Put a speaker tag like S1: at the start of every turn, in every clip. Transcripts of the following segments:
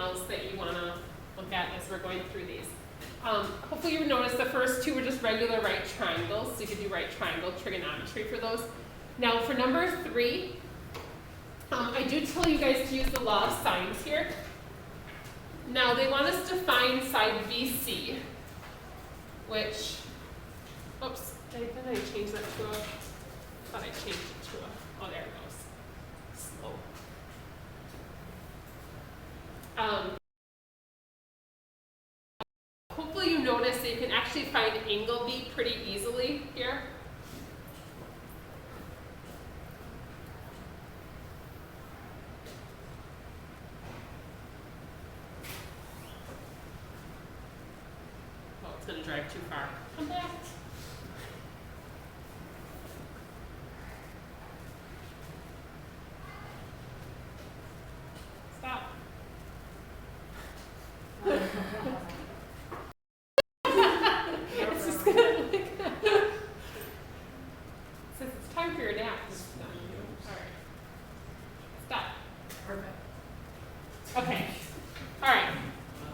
S1: else that you want to look at as we're going through these. Hopefully you noticed the first two were just regular right triangles, so you could do right triangle trigonometry for those. Now for number 3, I do tell you guys to use the law of sines here. Now they want us to find side BC, which, oops, did I change that to a, I thought I changed it to a, oh there it goes, slow. Hopefully you notice that you can actually find angle B pretty easily here. Oh, it's going to drive too far. Come back. Stop. It's just gonna like since it's time for your nap. Alright. Stop.
S2: Perfect.
S1: Okay. Alright.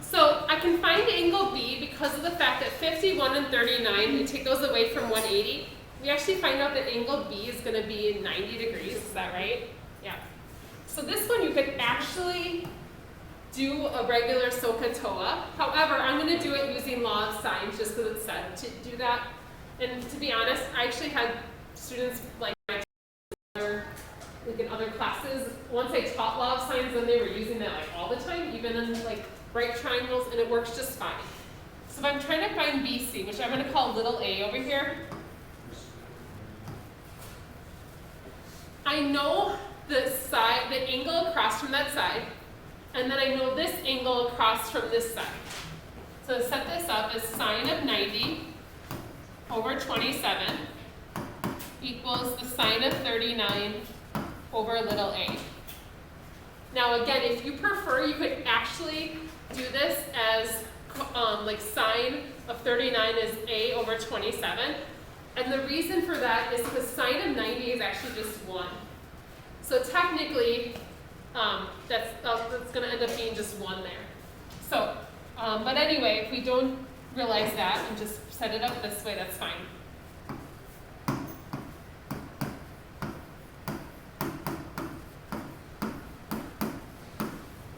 S1: So I can find angle B because of the fact that 51 and 39, we take those away from 180. We actually find out that angle B is going to be 90 degrees. Is that right? Yeah. So this one you could actually do a regular SOHCAHTOA. However, I'm going to do it using law of sines just because it's said to do that. And to be honest, I actually had students like in other classes, once I taught law of sines, then they were using that like all the time, even in like right triangles, and it works just fine. So if I'm trying to find BC, which I'm going to call little a over here, I know the side, the angle across from that side, and then I know this angle across from this side. So to set this up as sine of 90 over 27 equals the sine of 39 over little a. Now again, if you prefer, you could actually do this as like sine of 39 is a over 27. And the reason for that is because sine of 90 is actually just 1. So technically, that's going to end up being just 1 there. So, but anyway, if we don't realize that and just set it up this way, that's fine.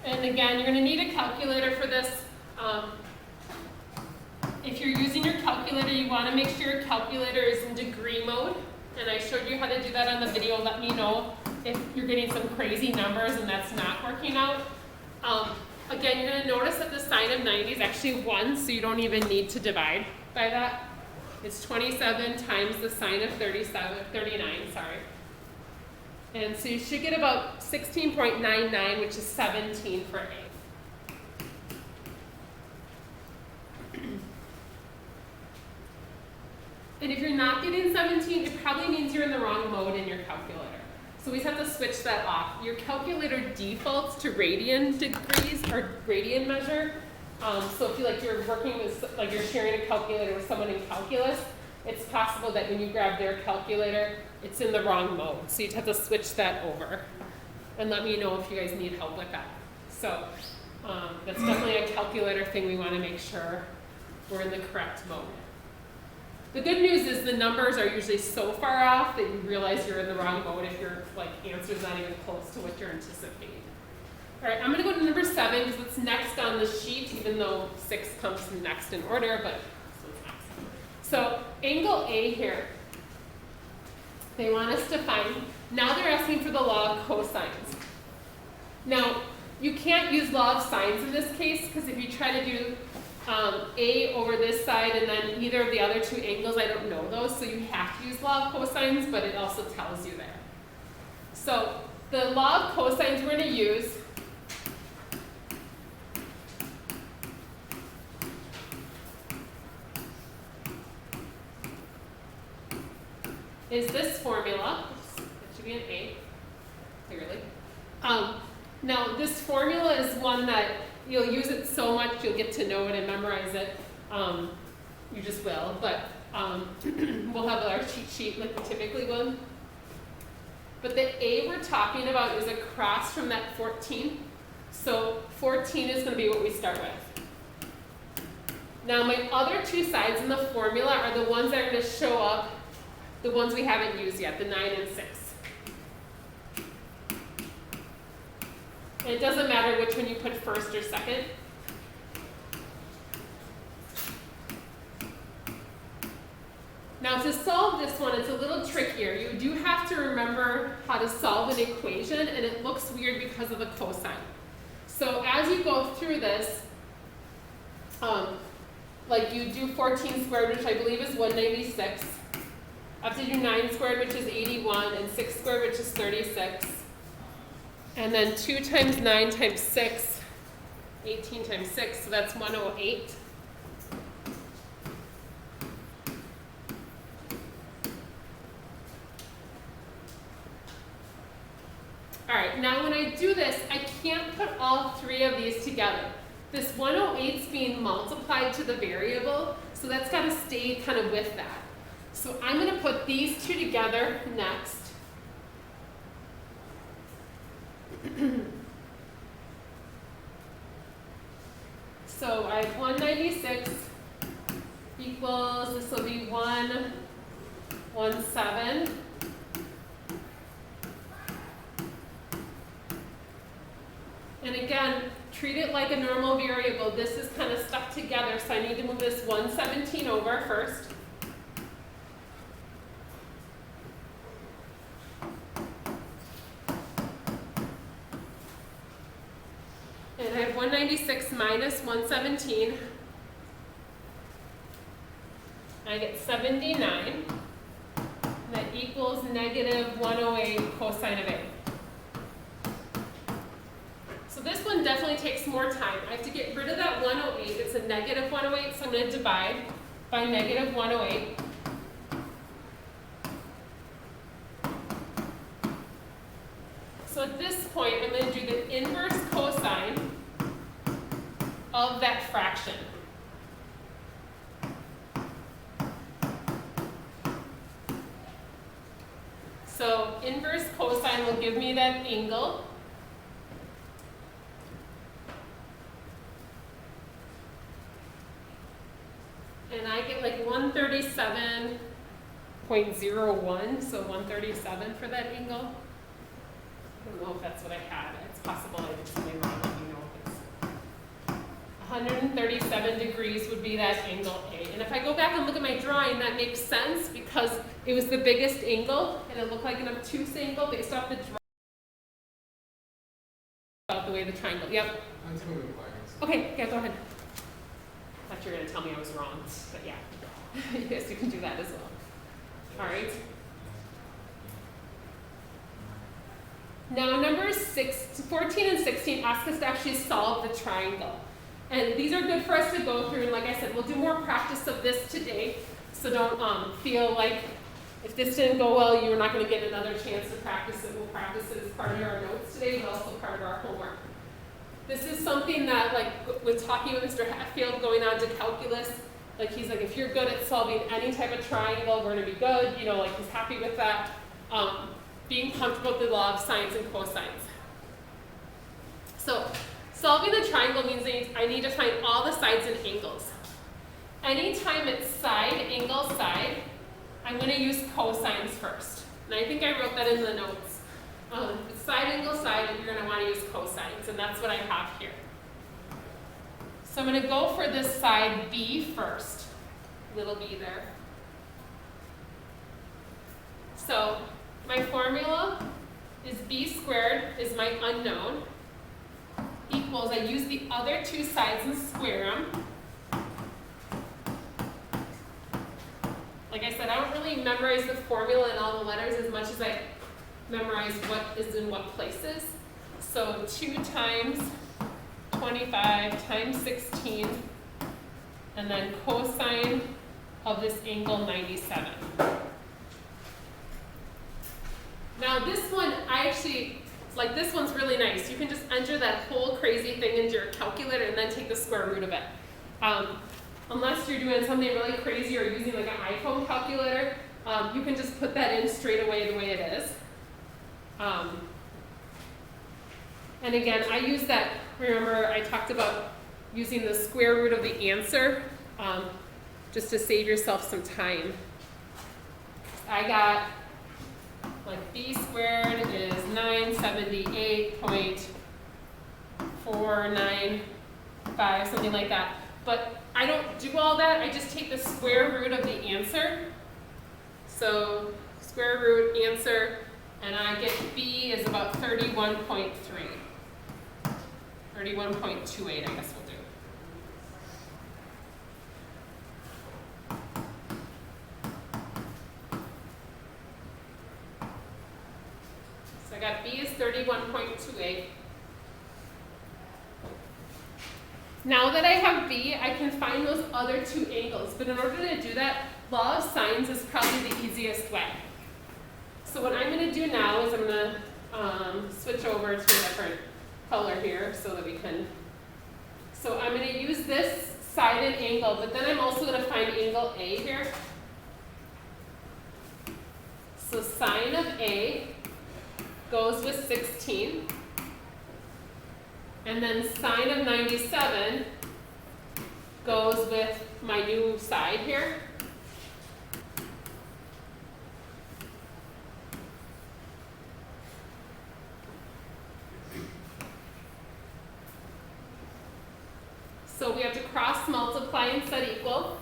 S1: And again, you're going to need a calculator for this. If you're using your calculator, you want to make sure your calculator is in degree mode. And I showed you how to do that on the video. Let me know if you're getting some crazy numbers and that's not working out. Again, you're going to notice that the sine of 90 is actually 1, so you don't even need to divide by that. It's 27 times the sine of 39, sorry. And so you should get about 16.99, which is 17 for A. And if you're not getting 17, it probably means you're in the wrong mode in your calculator. So we just have to switch that off. Your calculator defaults to radian degrees or radian measure. So if you're working with, like you're sharing a calculator with someone in calculus, it's possible that when you grab their calculator, it's in the wrong mode. So you'd have to switch that over. And let me know if you guys need help with that. So that's definitely a calculator thing. We want to make sure we're in the correct mode. The good news is the numbers are usually so far off that you realize you're in the wrong mode if your answer's not even close to what you're anticipating. All right, I'm going to go to number 7 because it's next on the sheet, even though 6 comes next in order, but so it's next. So angle A here, they want us to find, now they're asking for the law of cosines. Now, you can't use law of sines in this case because if you try to do A over this side and then either of the other two angles, I don't know those, so you have to use law of cosines, but it also tells you there. So the law of cosines we're going to use is this formula. Oops, that should be an A, clearly. Now this formula is one that you'll use it so much you'll get to know it and memorize it. You just will, but we'll have our cheat sheet like we typically will. But the A we're talking about is across from that 14. So 14 is going to be what we start with. Now my other two sides in the formula are the ones that are going to show up, the ones we haven't used yet, the 9 and 6. And it doesn't matter which one you put first or second. Now to solve this one, it's a little trickier. You do have to remember how to solve an equation, and it looks weird because of the cosine. So as you go through this, like you do 14 squared, which I believe is 196. I have to do 9 squared, which is 81, and 6 squared, which is 36. And then 2 times 9 times 6, 18 times 6, so that's 108. All right, now when I do this, I can't put all three of these together. This 108 is being multiplied to the variable, so that's got to stay kind of with that. So I'm going to put these two together next. So I have 196 equals, this will be 117. And again, treat it like a normal variable. This is kind of stuck together, so I need to move this 117 over first. And I have 196 minus 117. I get 79. And that equals negative 108 cosine of A. So this one definitely takes more time. I have to get rid of that 108. It's a negative 108, so I'm going to divide by negative 108. So at this point, I'm going to do the inverse cosine of that fraction. So inverse cosine will give me that angle. And I get like 137.01, so 137 for that angle. I don't know if that's what I had. It's possible I did something wrong. Let me know if it's 137 degrees would be that angle A. And if I go back and look at my drawing, that makes sense because it was the biggest angle, and it looked like an obtuse angle based off the drawing. About the way the triangle. Yep. Okay, yeah, go ahead. I thought you were going to tell me I was wrong, but yeah. Yes, you can do that as well. All right. Now numbers 14 and 16 ask us to actually solve the triangle. And these are good for us to go through, and like I said, we'll do more practice of this today, so don't feel like if this didn't go well, you're not going to get another chance to practice it. We'll practice it as part of our notes today, but also part of our homework. This is something that, like, with talking with Mr. Hatfield going on to calculus, like he's like, if you're good at solving any type of triangle, we're going to be good. You know, like he's happy with that. Being comfortable with the law of sines and cosines. So solving the triangle means I need to find all the sides and angles. Anytime it's side, angle, side, I'm going to use cosines first. And I think I wrote that in the notes. It's side, angle, side, and you're going to want to use cosines, and that's what I have here. So I'm going to go for this side B first, little b there. So my formula is b squared is my unknown, equals, I use the other two sides and square them. Like I said, I don't really memorize the formula and all the letters as much as I memorize what is in what places. So 2 times 25 times 16, and then cosine of this angle 97. Now this one, like this one's really nice. You can just enter that whole crazy thing into your calculator and then take the square root of it. Unless you're doing something really crazy or using like an iPhone calculator, you can just put that in straight away the way it is. And And again, I use that, remember I talked about using the square root of the answer just to save yourself some time. I got like b squared is 978.495, something like that. But I don't do all that, I just take the square root of the answer. So square root answer, and I get b is about 31.3. 31.28, I guess we'll do. So I got b is 31.28. Now that I have b, I can find those other two angles, but in order to do that, law of sines is probably the easiest way. So what I'm going to do now is I'm going to switch over to a different color here so that we can, so I'm going to use this side and angle, but then I'm also going to find angle A here. So sine of A goes with 16, and then sine of 97 goes with my new side here. So we have to cross multiply and set equal.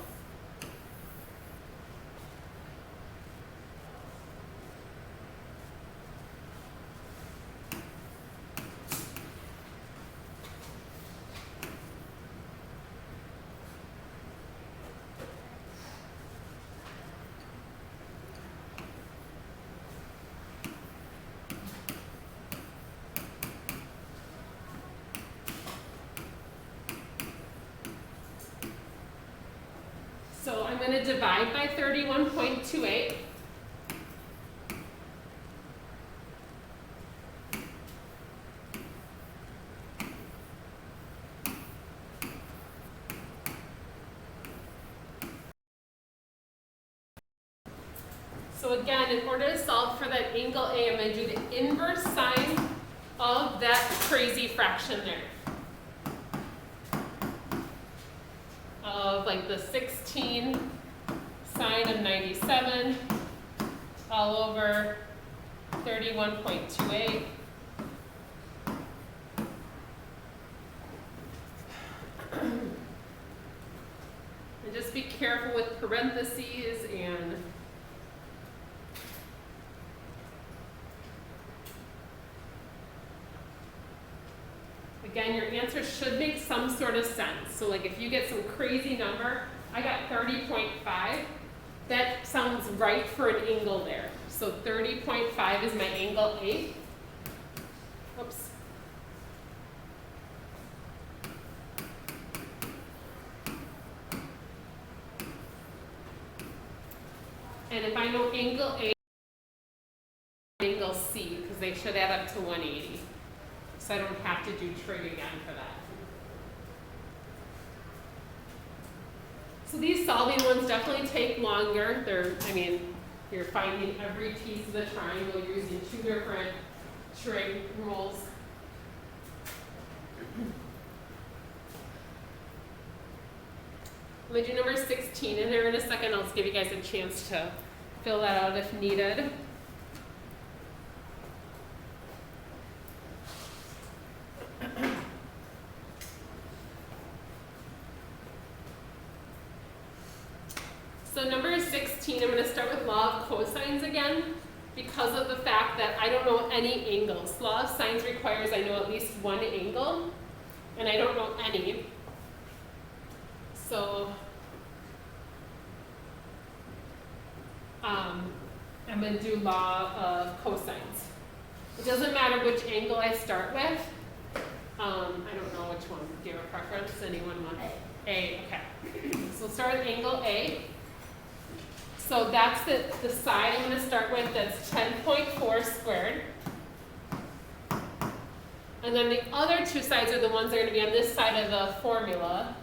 S1: So I'm going to divide by 31.28. So again, in order to solve for that angle A, I'm going to do the inverse sine of that crazy fraction there. Of like the 16 sine of 97 all over 31.28. And just be careful with parentheses and again, your answer should make some sort of sense. So like if you get some crazy number, I got 30.5, that sounds right for an angle there. So 30.5 is my angle A. Oops. And if I know angle A, angle C, because they should add up to 180. So I don't have to do trig again for that. So these solving ones definitely take longer. You're finding every piece of the triangle. You're using two different trig rules. I'm going to do number 16 in there in a second. I'll just give you guys a chance to fill that out if needed. So number 16, I'm going to start with law of cosines again because of the fact that I don't know any angles. Law of sines requires I know at least one angle, and I don't know any. So I'm going to do law of cosines. It doesn't matter which angle I start with. I don't know which one. Do you have a preference? Anyone want? A, okay. So we'll start with angle A. So that's the side I'm going to start with, that's 10.4 squared. And then the other two sides are the ones that are going to be on this side of the formula.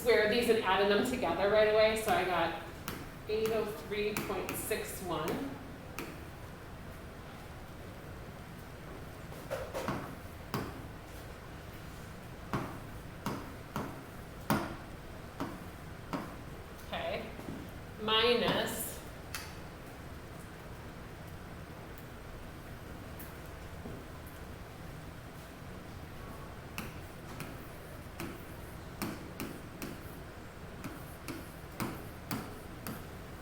S1: squared these and added them together right away, so I got 803.61. Okay, minus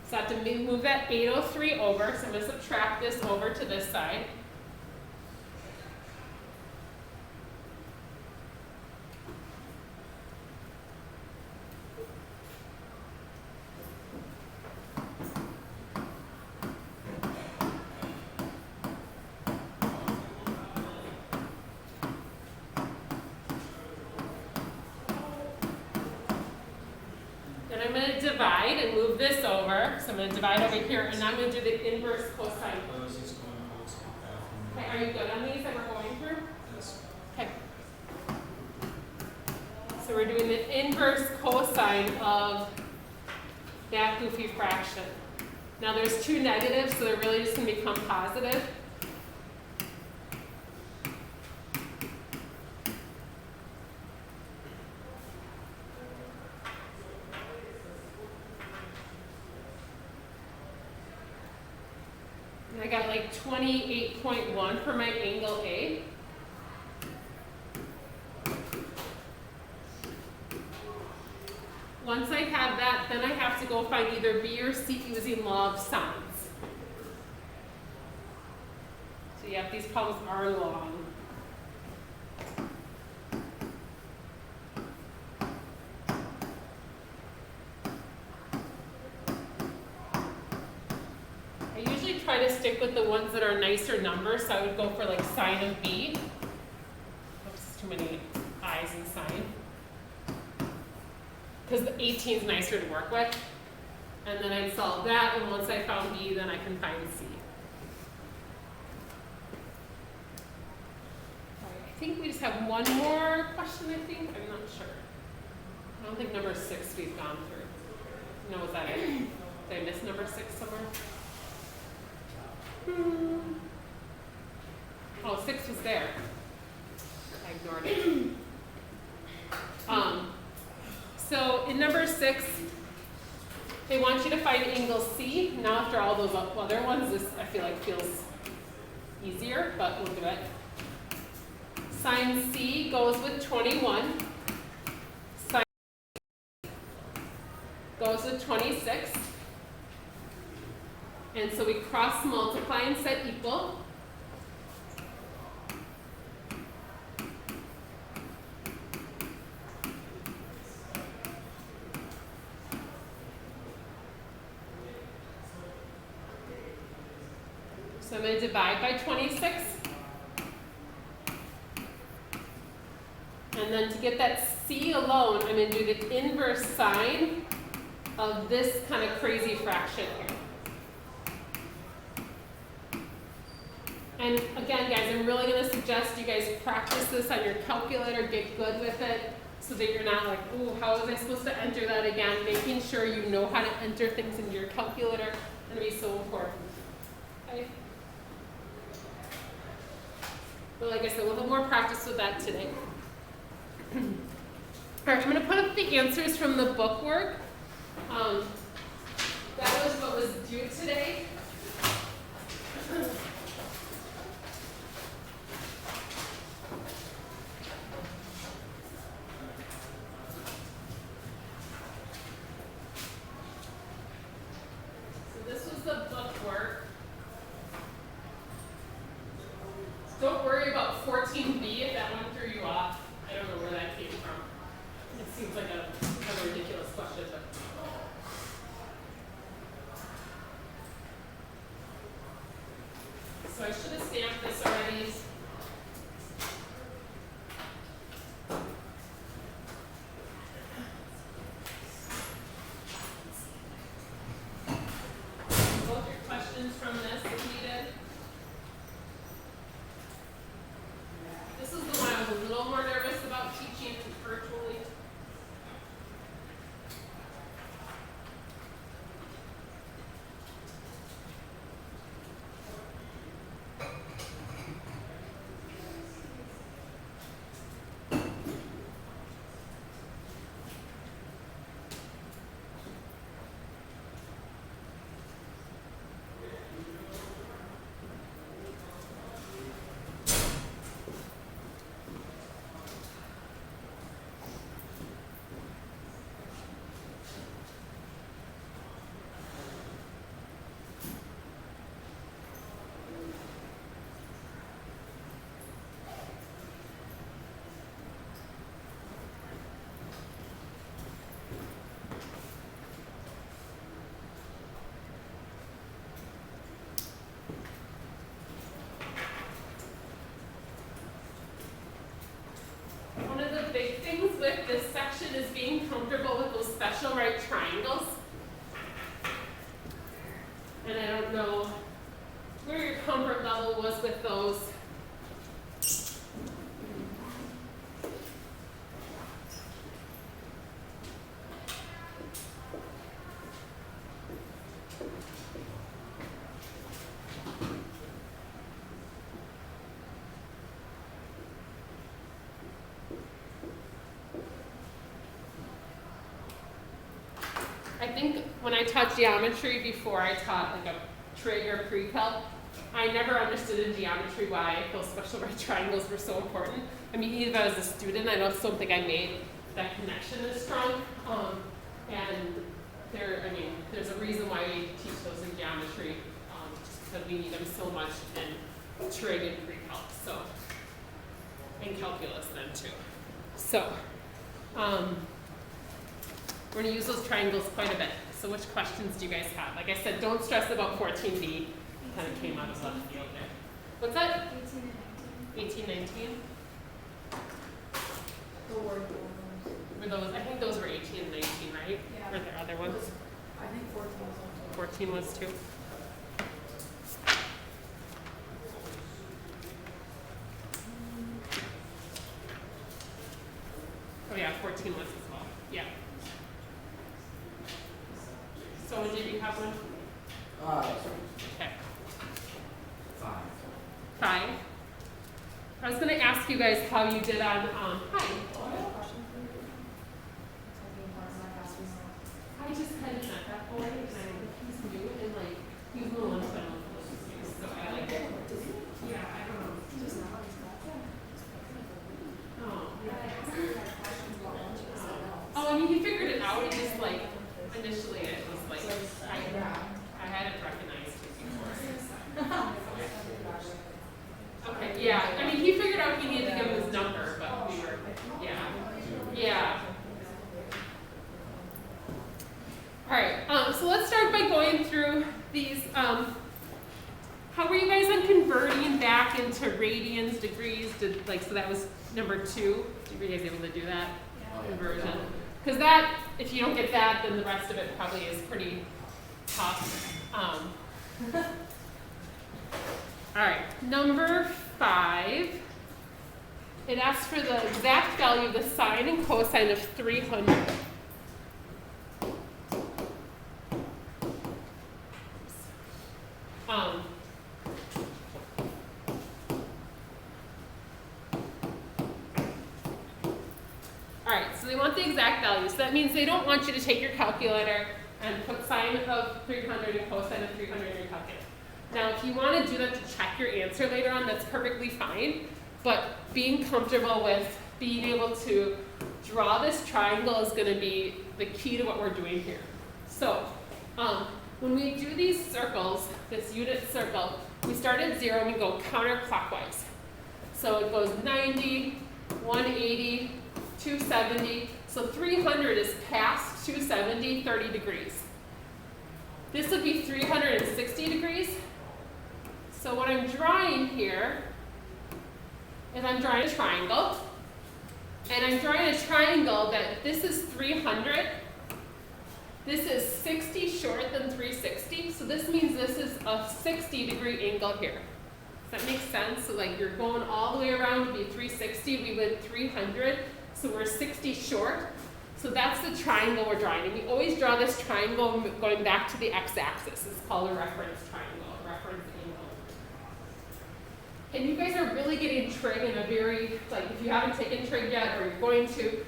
S1: so I have to move that 803 over, so I'm going to subtract this over to this side. Then I'm going to divide and move this over. So I'm going to divide over here, and I'm going to do the inverse cosine. Okay, are you good on these that we're going through?
S2: Yes.
S1: Okay. So we're doing the inverse cosine of that goofy fraction. Now there's two negatives, so they're really just going to become positive. And I got like 28.1 for my angle A. Once I have that, then I have to go find either B or C using law of sines. So yeah, these problems are long. I usually try to stick with the ones that are nicer numbers, so I would go for like sine of B. Oops, too many I's in sine. Because the 18 is nicer to work with. And then I'd solve that, and once I found B, then I can find C. All right, I think we just have one more question, I think. I'm not sure. I don't think number 6 we've gone through. No, was that it? Did I miss number 6 somewhere? Oh, 6 was there. I ignored it. So in number 6, they want you to find angle C. Now after all those other ones, this I feel like feels easier, but we'll do it. Sine C goes with 21. Sine goes with 26. And so we cross multiply and set equal. So I'm going to divide by 26. And then to get that C alone, I'm going to do the inverse sine of this kind of crazy fraction here. And again, guys, I'm really going to suggest you guys practice this on your calculator, get good with it, so that you're not like, ooh, how was I supposed to enter that again? Making sure you know how to enter things in your calculator is going to be so important. Okay? But like I said, we'll have more practice with that today. All right, I'm going to put up the answers from the book work. That was what was due today. So this was the book work. Don't worry about 14B if that one threw you off. I don't know where that came from. It seems like a kind of ridiculous question, but. So I should have stamped this already. Both your questions from this if needed. This is the one I was a little more nervous about teaching virtually. with those. I think when I taught geometry before I taught like a trig or PreCalc, I never understood in geometry why those special right triangles were so important. I mean, even as a student, I don't think I made that connection as strong. And there's a reason why we teach those in geometry, just because we need them so much in trig and PreCalc, so, and calculus then too. So, we're going to use those triangles quite a bit. So which questions do you guys have? Like I said, don't stress about 14b. It kind of came out of left field there. What's that? 18, 19. Were those? I think those were 18 and 19, right?
S2: Yeah.
S1: Or there other ones?
S2: I think 14 was one.
S1: 14 was too. Oh yeah, 14 was as well. Yeah. So did you have one? Okay. 5. I was going to ask you guys how you did on, hi. I just kind of met that boy, and he's new, and like, he's a little unsettled, so I like it. Yeah, I don't know.
S2: Just now he's got that.
S1: Oh,
S2: Yeah, I asked him that question about lunch and he said no.
S1: oh, I mean, he figured it out. It just like, initially it was like, I had it recognized before. Okay, yeah. I mean, he figured out he needed to give him his number, but we were, yeah. Yeah. All right, so let's start by going through these. How were you guys on converting back into radians, degrees? So that was number 2. Were you guys able to do that?
S2: Yeah.
S1: Conversion. Because that, if you don't get that, then the rest of it probably is pretty tough. All right, number 5. It asks for the exact value of the sine and cosine of 300. All right, so they want the exact value. So that means they don't want you to take your calculator and put sine of 300 and cosine of 300 in your calculator. Now, if you want to do that to check your answer later on, that's perfectly fine. But being comfortable with being able to draw this triangle is going to be the key to what we're doing here. So, when we do these circles, this unit circle, we start at 0 and we go counterclockwise. So it goes 90, 180, 270. So 300 is past 270, 30 degrees. This would be 360 degrees. So what I'm drawing here is I'm drawing a triangle. And I'm drawing a triangle that this is 300. This is 60 short than 360. So this means this is a 60-degree angle here. Does that make sense? So like you're going all the way around to be 360. We went 300. So we're 60 short. So that's the triangle we're drawing. And we always draw this triangle going back to the x-axis. It's called a reference triangle, a reference angle. And you guys are really getting trig in a very, like if you haven't taken trig yet or you're going to,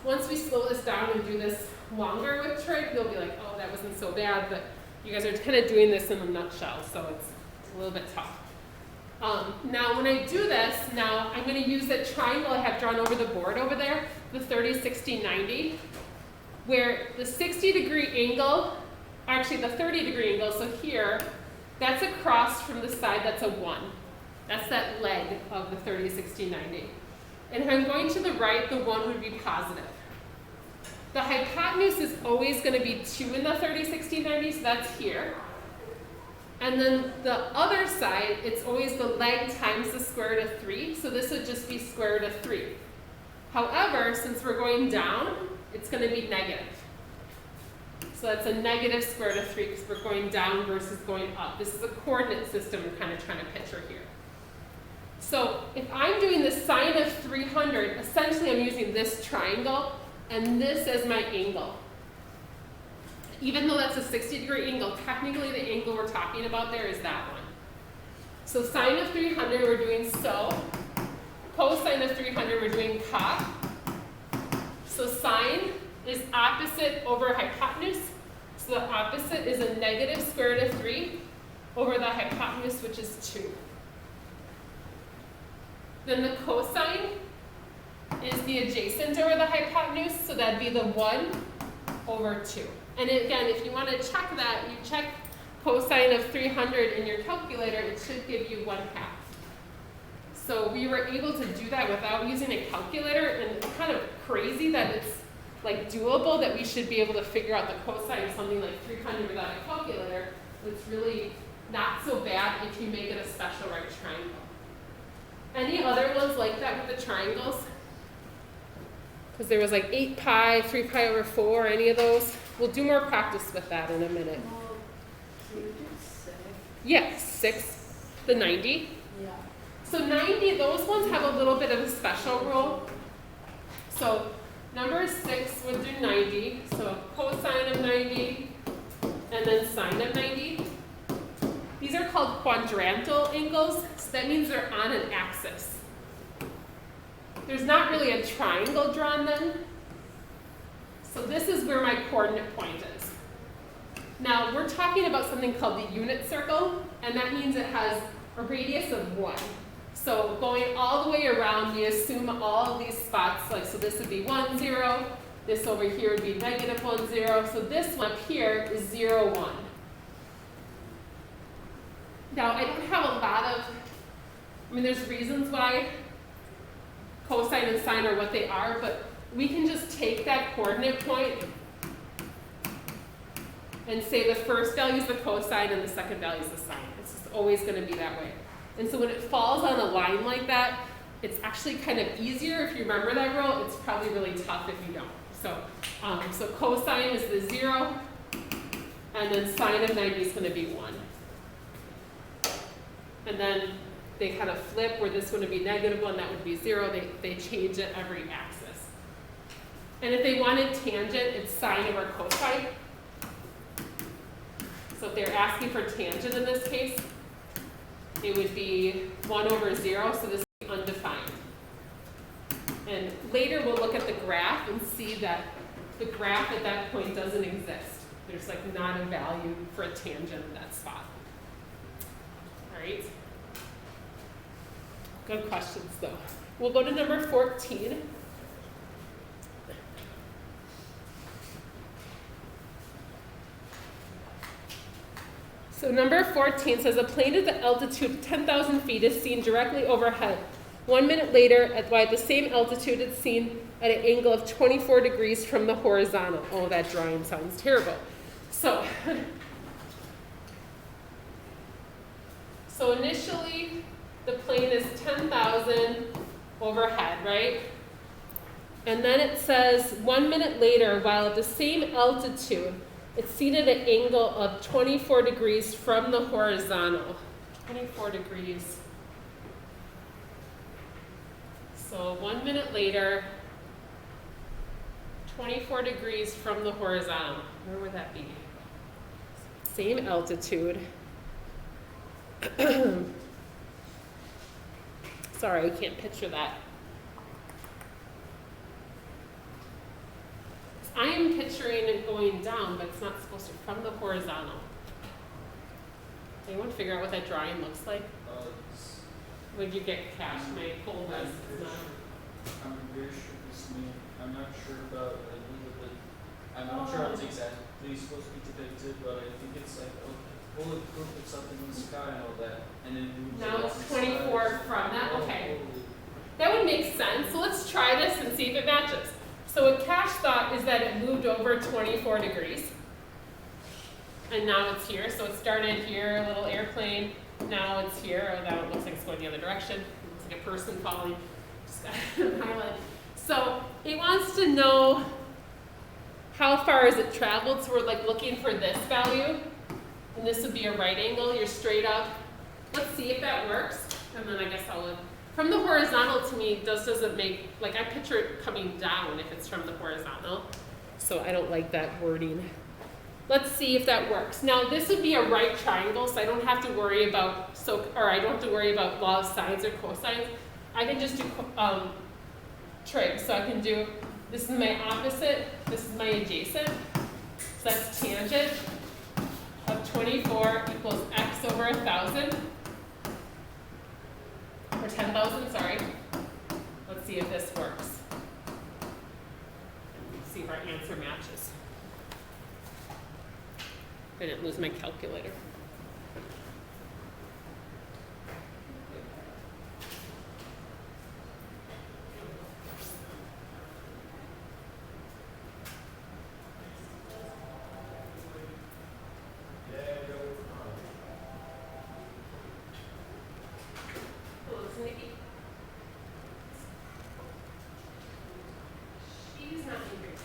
S1: once we slow this down and do this longer with trig, you'll be like, oh, that wasn't so bad. But you guys are kind of doing this in a nutshell, so it's a little bit tough. Now when I do this, now I'm going to use that triangle I have drawn over the board over there, the 30, 60, 90, where the 60-degree angle, actually the 30-degree angle, so here, that's across from the side, that's a 1. That's that leg of the 30, 60, 90. And if I'm going to the right, the 1 would be positive. The hypotenuse is always going to be 2 in the 30, 60, 90, so that's here. And then the other side, it's always the leg times the square root of 3, so this would just be square root of 3. However, since we're going down, it's going to be negative. So that's a negative square root of 3 because we're going down versus going up. This is a coordinate system we're kind of trying to picture here. So if I'm doing the sine of 300, essentially I'm using this triangle and this as my angle. Even though that's a 60-degree angle, technically the angle we're talking about there is that one. So sine of 300, we're doing so. Cosine of 300, we're doing cos. So sine is opposite over hypotenuse. So the opposite is a negative square root of 3 over the hypotenuse, which is 2. Then the cosine is the adjacent over the hypotenuse, so that'd be the 1 over 2. And again, if you want to check that, you check cosine of 300 in your calculator, it should give you 1/2. So we were able to do that without using a calculator, and it's kind of crazy that it's like doable that we should be able to figure out the cosine of something like 300 without a calculator. It's really not so bad if you make it a special right triangle. Any other ones like that with the triangles? Because there was like 8 pi, 3 pi over 4, any of those? We'll do more practice with that in a minute.
S2: Well, can you do 6?
S1: Yeah, 6, the 90.
S2: Yeah.
S1: So 90, those ones have a little bit of a special rule. So number 6 would do 90, so cosine of 90, and then sine of 90. These are called quadrantal angles, so that means they're on an axis. There's not really a triangle drawn then. So this is where my coordinate point is. Now we're talking about something called the unit circle, and that means it has a radius of 1. So going all the way around, we assume all of these spots, like, so this would be 1, 0, this over here would be negative 1, 0, so this one up here is 0, 1. Now I don't have a lot of, there's reasons why cosine and sine are what they are, but we can just take that coordinate point and say the first value is the cosine and the second value is the sine. It's just always going to be that way. And so when it falls on a line like that, it's actually kind of easier if you remember that rule. It's probably really tough if you don't. So cosine is the 0, and then sine of 90 is going to be 1. And then they kind of flip, where this one would be negative 1, that would be 0. They change it every axis. And if they wanted tangent, it's sine over cosine. So if they're asking for tangent in this case, it would be 1 over 0, so this would be undefined. And later we'll look at the graph and see that the graph at that point doesn't exist. There's like not a value for a tangent in that spot. All right? Good questions though. We'll go to number 14. So number 14 says a plane at the altitude of 10,000 feet is seen directly overhead. 1 minute later, at the same altitude, it's seen at an angle of 24 degrees from the horizontal. Oh, that drawing sounds terrible. So initially, the plane is 10,000 overhead, right? And then it says 1 minute later, while at the same altitude, it's seen at an angle of 24 degrees from the horizontal. 24 degrees. So 1 minute later, 24 degrees from the horizontal. Where would that be? Same altitude. Sorry, I can't picture that. I am picturing it going down, but it's not supposed to, from the horizontal. Anyone figure out what that drawing looks like? Would you get cash? My whole list is not.
S3: I'm very sure it's me. I'm not sure about a little bit. I'm not sure how it's exactly supposed to be depicted, but I think it's like a bulletproof of something in the sky and all that, and then moves
S1: Now
S3: along
S1: it's
S3: the
S1: 24
S3: sides.
S1: from that. Okay,
S3: Totally.
S1: that would make sense. So let's try this and see if it matches. So what Cash thought is that it moved over 24 degrees. And now it's here. So it started here, a little airplane. Now it's here. Oh, that one looks like it's going the other direction. It looks like a person falling. Just got to highlight. So it wants to know how far is it traveled? So we're like looking for this value, and this would be a right angle. You're straight up. Let's see if that works, and then I guess I'll. From the horizontal, to me, this doesn't make, like I picture it coming down if it's from the horizontal. So I don't like that wording. Let's see if that works. Now this would be a right triangle, so I don't have to worry about, I don't have to worry about law of sines or cosines. I can just do trig. So I can do, this is my opposite, this is my adjacent. So that's tangent of 24 equals x over 1,000. Or 10,000, sorry. Let's see if this works. Let's see if our answer matches. I didn't lose my calculator. She's not in here.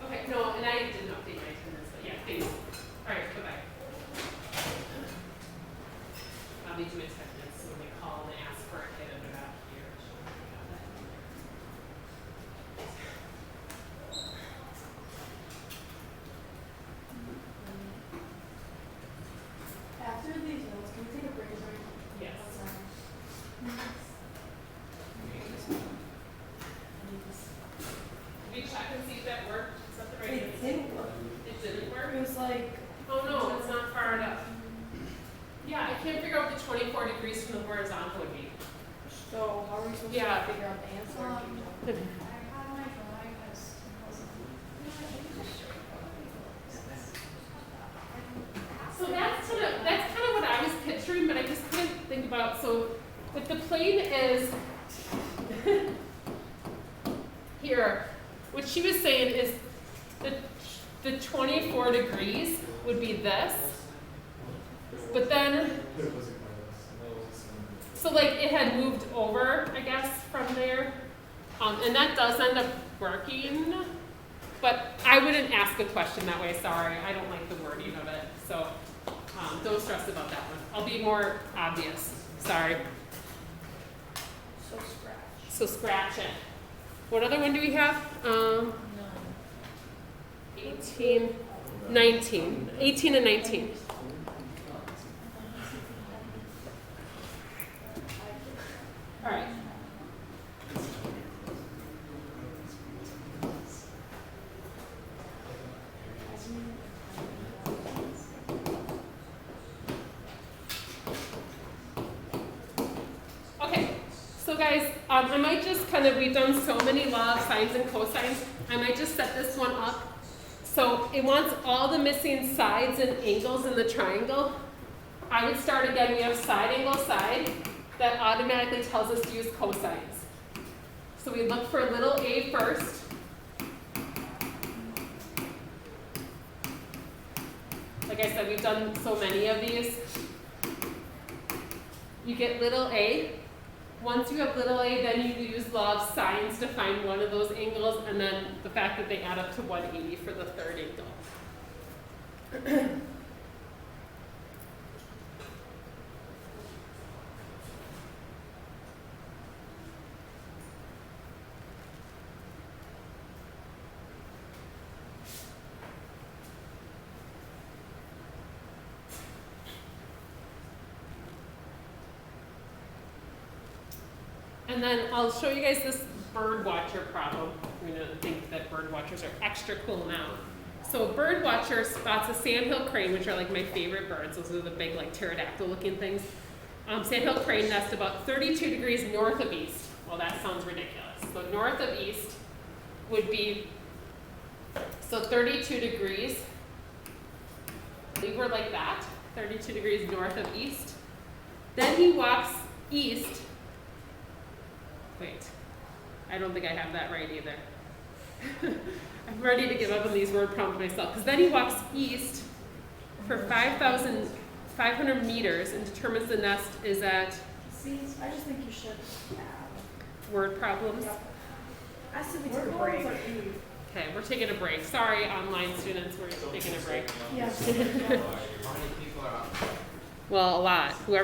S1: Okay, no, and I didn't update my attendance, but yeah, thanks. All right, bye-bye. I'll need to attendance, so when they call and they ask for a kid and they're not here.
S2: After these notes, can we take a break?
S1: Yes. Did you check and see if that worked? Is that the right
S2: It
S1: answer?
S2: didn't work.
S1: It didn't work?
S2: It was like,
S1: Oh no, it's not far enough. Yeah, I can't figure out what the 24 degrees from the horizontal would be.
S2: so how are we supposed
S1: Yeah.
S2: to figure out the answer?
S4: I had my drawing as
S1: So that's kind of what I was picturing, but I just couldn't think about. So if the plane is here, what she was saying is the 24 degrees would be this, but then so like it had moved over, I guess, from there, and that does end up working. But I wouldn't ask a question that way. Sorry, I don't like the wording of it. So don't stress about that one. I'll be more obvious. Sorry.
S2: So scratch.
S1: So scratch it. What other one do we have? 18, 19. 18 and 19. All right. Okay, so guys, I might just we've done so many law of sines and cosines, I might just set this one up. So it wants all the missing sides and angles in the triangle. I would start again, we have side angle side, that automatically tells us to use cosines. So we look for little a first. Like I said, we've done so many of these. You get little a. Once you have little a, then you use law of sines to find one of those angles, and then the fact that they add up to 180 for the third angle. And then I'll show you guys this bird watcher problem. You're gonna think that bird watchers are extra cool now. So a bird watcher spots a sandhill crane, which are like my favorite birds. Those are the big like pterodactyl looking things. Sandhill crane nest about 32 degrees north of east. Well, that sounds ridiculous. So north of east would be, so 32 degrees. We were like that, 32 degrees north of east. Then he walks east. Wait, I don't think I have that right either. I'm ready to give up on these word problems myself. Because then he walks east for 5,500 meters and determines the nest is at.
S2: See, I just think you should have.
S1: Word problems.
S2: Yep.
S4: break.
S1: Okay, we're taking a break. Sorry, online students, we're taking a break.
S4: Yeah.
S5: How many people are on?
S1: Well, a lot. Whoever's